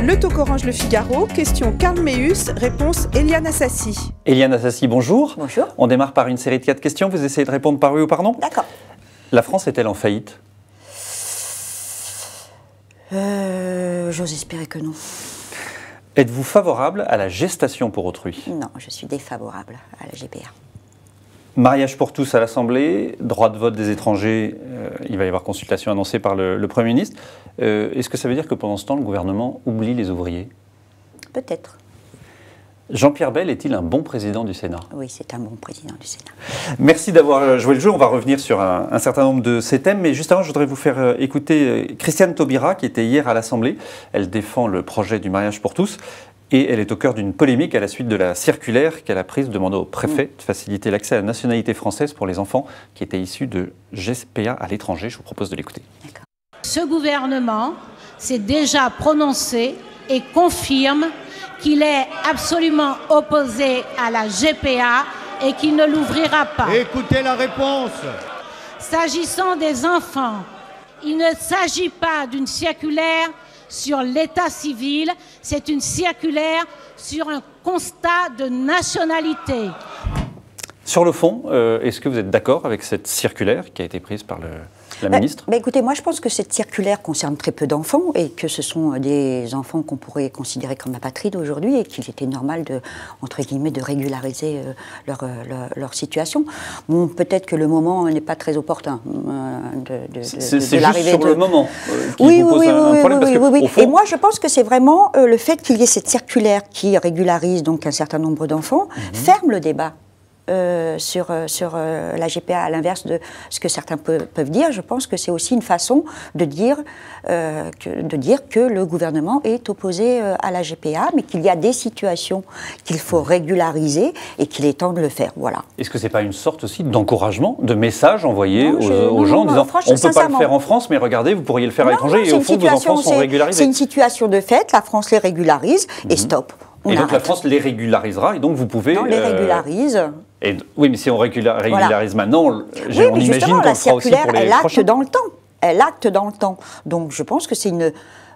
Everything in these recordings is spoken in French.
Le Talk Orange Le Figaro, question Karl Meus, réponse Eliane Assassi. Eliane Assassi, bonjour. Bonjour. On démarre par une série de 4 questions. Vous essayez de répondre par oui ou par non? D'accord. La France est-elle en faillite? J'ose espérer que non. Êtes-vous favorable à la gestation pour autrui? Non, je suis défavorable à la GPA. Mariage pour tous à l'Assemblée, droit de vote des étrangers, il va y avoir consultation annoncée par le Premier ministre. Est-ce que ça veut dire que pendant ce temps, le gouvernement oublie les ouvriers? Peut-être. Jean-Pierre Bel est-il un bon président du Sénat? Oui, c'est un bon président du Sénat. Merci d'avoir joué le jeu. On va revenir sur un certain nombre de ces thèmes. Mais juste avant, je voudrais vous faire écouter Christiane Taubira, qui était hier à l'Assemblée. Elle défend le projet du mariage pour tous. Et elle est au cœur d'une polémique à la suite de la circulaire qu'elle a prise demandant au préfet de faciliter l'accès à la nationalité française pour les enfants qui étaient issus de GPA à l'étranger. Je vous propose de l'écouter. Ce gouvernement s'est déjà prononcé et confirme qu'il est absolument opposé à la GPA et qu'il ne l'ouvrira pas. Écoutez la réponse. S'agissant des enfants, il ne s'agit pas d'une circulaire sur l'état civil, c'est une circulaire sur un constat de nationalité. Sur le fond, est-ce que vous êtes d'accord avec cette circulaire qui a été prise par la ministre? Écoutez, moi je pense que cette circulaire concerne très peu d'enfants et que ce sont des enfants qu'on pourrait considérer comme apatrides aujourd'hui et qu'il était normal de, entre guillemets, de régulariser leur situation. Bon, peut-être que le moment n'est pas très opportun c'est l'arrivée sur le moment qui oui, vous pose un problème parce que, au fond... Et moi je pense que c'est vraiment le fait qu'il y ait cette circulaire qui régularise donc un certain nombre d'enfants, ferme le débat. Sur la GPA, à l'inverse de ce que certains peuvent dire, je pense que c'est aussi une façon de dire que le gouvernement est opposé à la GPA, mais qu'il y a des situations qu'il faut régulariser et qu'il est temps de le faire. Voilà. Est-ce que ce n'est pas une sorte aussi d'encouragement, de message envoyé aux gens en disant on ne peut pas le faire en France, mais regardez, vous pourriez le faire à l'étranger et au fond, vos enfants sont régularisés? C'est une situation de fait, la France les régularise et stop. Et donc la France les régularisera et donc vous pouvez... Non, les régularise. Oui, mais si on régularise maintenant, on imagine qu'on le fera aussi pour les prochains. Elle acte dans le temps. Donc je pense que c'est une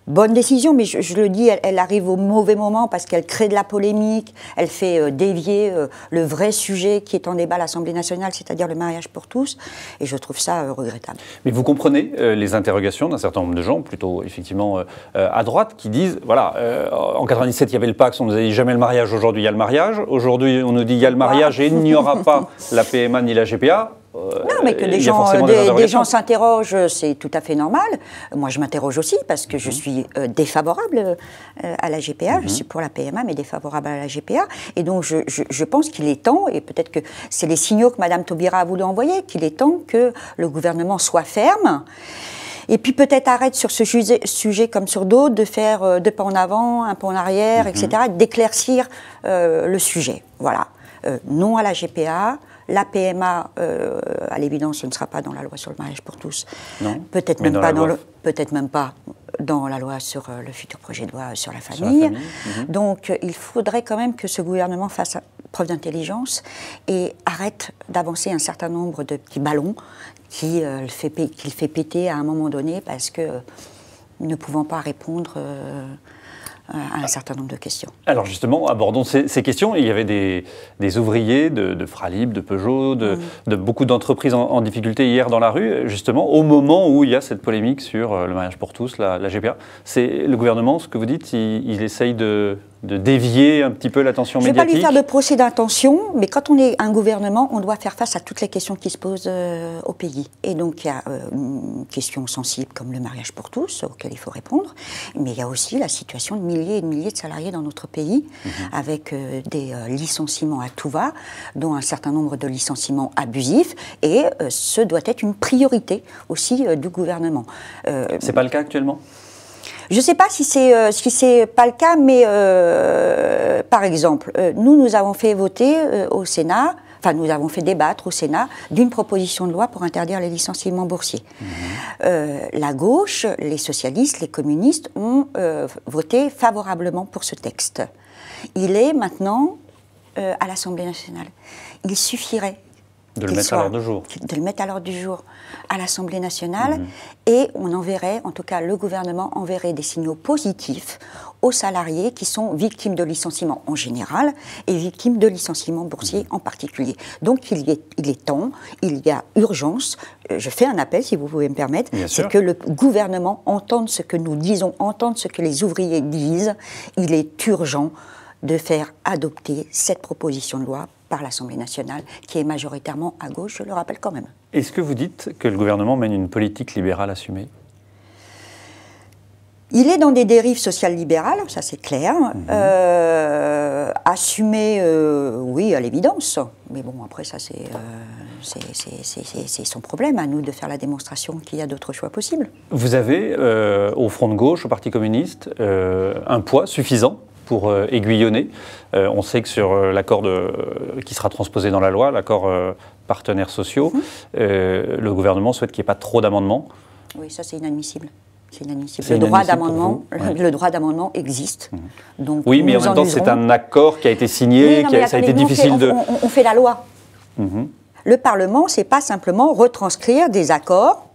bonne décision, mais je le dis, elle arrive au mauvais moment parce qu'elle crée de la polémique, elle fait dévier le vrai sujet qui est en débat à l'Assemblée nationale, c'est-à-dire le mariage pour tous, et je trouve ça regrettable. Mais vous comprenez les interrogations d'un certain nombre de gens, plutôt effectivement à droite, qui disent, voilà, en 97 il y avait le Pacs, on nous a dit jamais le mariage, aujourd'hui il y a le mariage, aujourd'hui on nous dit il y a le mariage et il n'y aura pas la PMA ni la GPA. Non, mais que des gens s'interrogent, c'est tout à fait normal. Moi, je m'interroge aussi parce que je suis défavorable à la GPA. Je suis pour la PMA, mais défavorable à la GPA. Et donc, je pense qu'il est temps, et peut-être que c'est les signaux que Mme Taubira a voulu envoyer, qu'il est temps que le gouvernement soit ferme. Et puis peut-être arrête sur ce sujet comme sur d'autres de faire 2 pas en avant, 1 pas en arrière, etc., d'éclaircir le sujet. Voilà. Non à la GPA. La PMA, à l'évidence, ce ne sera pas dans la loi sur le mariage pour tous. Peut-être même pas dans la loi sur le futur projet de loi sur la famille. Donc, il faudrait quand même que ce gouvernement fasse preuve d'intelligence et arrête d'avancer un certain nombre de petits ballons qu'il fait péter à un moment donné parce que ne pouvant pas répondre à un certain nombre de questions. Alors justement, abordons ces questions. Il y avait des ouvriers de Fralib, de Peugeot, de beaucoup d'entreprises en difficulté hier dans la rue, justement, au moment où il y a cette polémique sur le mariage pour tous, la GPA. C'est le gouvernement, ce que vous dites, il essaye de dévier un petit peu l'attention médiatique. Je ne vais pas lui faire de procès d'intention, mais quand on est un gouvernement, on doit faire face à toutes les questions qui se posent au pays. Et donc, il y a une question sensible comme le mariage pour tous, auquel il faut répondre, mais il y a aussi la situation de milliers et de milliers de salariés dans notre pays, avec des licenciements à tout va, dont un certain nombre de licenciements abusifs, et ce doit être une priorité aussi du gouvernement. C'est pas le cas actuellement ? Je ne sais pas si c'est pas le cas, mais par exemple, nous avons fait voter au Sénat, enfin nous avons fait débattre au Sénat d'une proposition de loi pour interdire les licenciements boursiers. La gauche, les socialistes, les communistes ont voté favorablement pour ce texte. Il est maintenant à l'Assemblée nationale. Il suffirait De le mettre à l'ordre du jour. De le mettre à l'ordre du jour à l'Assemblée nationale. Et on enverrait, en tout cas le gouvernement enverrait des signaux positifs aux salariés qui sont victimes de licenciements en général et victimes de licenciements boursiers en particulier. Donc il est temps, il y a urgence. Je fais un appel, si vous pouvez me permettre, c'est que le gouvernement entende ce que nous disons, entende ce que les ouvriers disent. Il est urgent de faire adopter cette proposition de loi par l'Assemblée nationale, qui est majoritairement à gauche, je le rappelle quand même. Est-ce que vous dites que le gouvernement mène une politique libérale assumée ? Il est dans des dérives sociales libérales, ça c'est clair. Assumé, oui, à l'évidence. Mais bon, après, ça c'est son problème, à nous de faire la démonstration qu'il y a d'autres choix possibles. Vous avez, au Front de gauche, au Parti communiste, un poids suffisant pour aiguillonner. On sait que sur l'accord qui sera transposé dans la loi, l'accord partenaires sociaux, le gouvernement souhaite qu'il n'y ait pas trop d'amendements. Oui, ça c'est inadmissible. C'est inadmissible. Le droit d'amendement existe. Donc oui, mais en même temps, c'est un accord qui a été signé, ça a été difficile de... On fait la loi. Le Parlement, c'est pas simplement retranscrire des accords.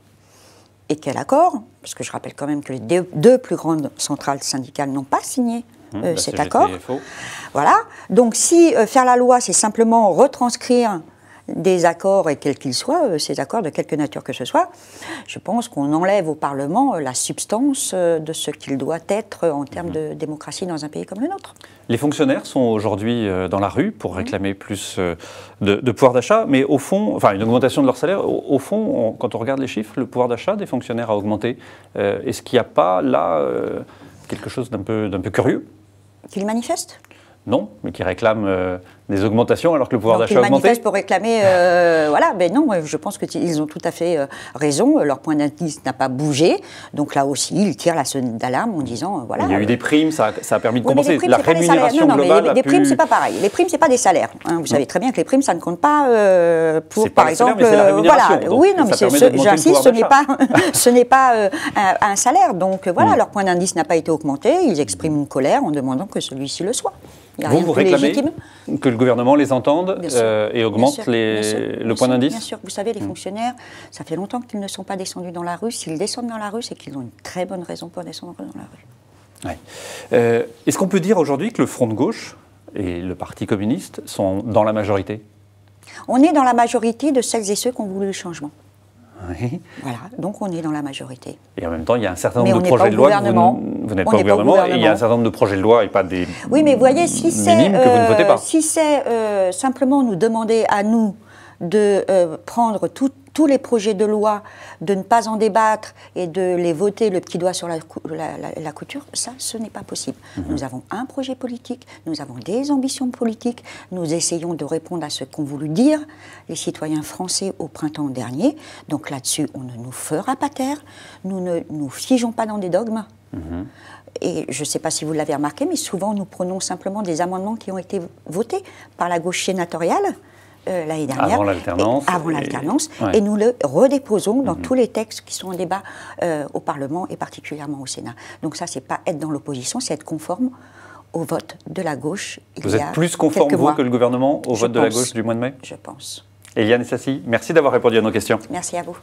Et quel accord? Parce que je rappelle quand même que les deux plus grandes centrales syndicales n'ont pas signé cet accord. Voilà. Donc si faire la loi, c'est simplement retranscrire des accords, et quels qu'ils soient, ces accords de quelque nature que ce soit, je pense qu'on enlève au Parlement la substance de ce qu'il doit être en termes de démocratie dans un pays comme le nôtre. Les fonctionnaires sont aujourd'hui dans la rue pour réclamer plus de pouvoir d'achat, mais au fond, enfin une augmentation de leur salaire, au fond, quand on regarde les chiffres, le pouvoir d'achat des fonctionnaires a augmenté. Est-ce qu'il n'y a pas là quelque chose d'un peu curieux? Qu'ils manifestent? Non, mais qui réclament des augmentations alors que le pouvoir d'achat a augmenté. Ils manifestent pour réclamer, voilà, mais non, je pense qu'ils ont tout à fait raison, leur point d'indice n'a pas bougé, donc là aussi, ils tirent la sonnette d'alarme en disant, voilà... Il y a eu des primes, ça a permis de compenser, primes, la rémunération globale... Les primes, c'est pas pareil, les primes, c'est pas des salaires, hein. Vous savez très bien que les primes, ça ne compte pas pour, par exemple... Voilà, oui, non, mais j'insiste, ce n'est pas un salaire, donc voilà, leur point d'indice n'a pas été augmenté, ils expriment une colère en demandant que celui-ci le soit. Vous réclamez que le gouvernement les entende et augmente le point d'indice? Bien sûr. Vous savez, les fonctionnaires, ça fait longtemps qu'ils ne sont pas descendus dans la rue. S'ils descendent dans la rue, c'est qu'ils ont une très bonne raison pour descendre dans la rue. Ouais. Est-ce qu'on peut dire aujourd'hui que le Front de gauche et le Parti communiste sont dans la majorité? On est dans la majorité de celles et ceux qui ont voulu le changement. Oui. Voilà, donc on est dans la majorité. Et en même temps, il y a un certain nombre de projets de loi que vous n'êtes pas au gouvernement, et il y a un certain nombre de projets de loi et pas des oui, mais voyez, si minimes que vous ne votez pas. Si c'est simplement nous demander à nous de prendre tous les projets de loi, de ne pas en débattre et de les voter le petit doigt sur la couture, ça, ce n'est pas possible. Nous avons un projet politique, nous avons des ambitions politiques, nous essayons de répondre à ce qu'ont voulu dire les citoyens français au printemps dernier. Donc là-dessus, on ne nous fera pas taire, nous ne nous figeons pas dans des dogmes. Et je ne sais pas si vous l'avez remarqué, mais souvent nous prenons simplement des amendements qui ont été votés par la gauche sénatoriale l'année dernière. Avant l'alternance. Et nous le redéposons dans tous les textes qui sont en débat au Parlement et particulièrement au Sénat. Donc ça, c'est pas être dans l'opposition, c'est être conforme au vote de la gauche. Vous êtes plus conforme, vous, que le gouvernement, au vote de la gauche du mois de mai? Je pense. Éliane Assassi, merci d'avoir répondu à nos questions. Merci à vous.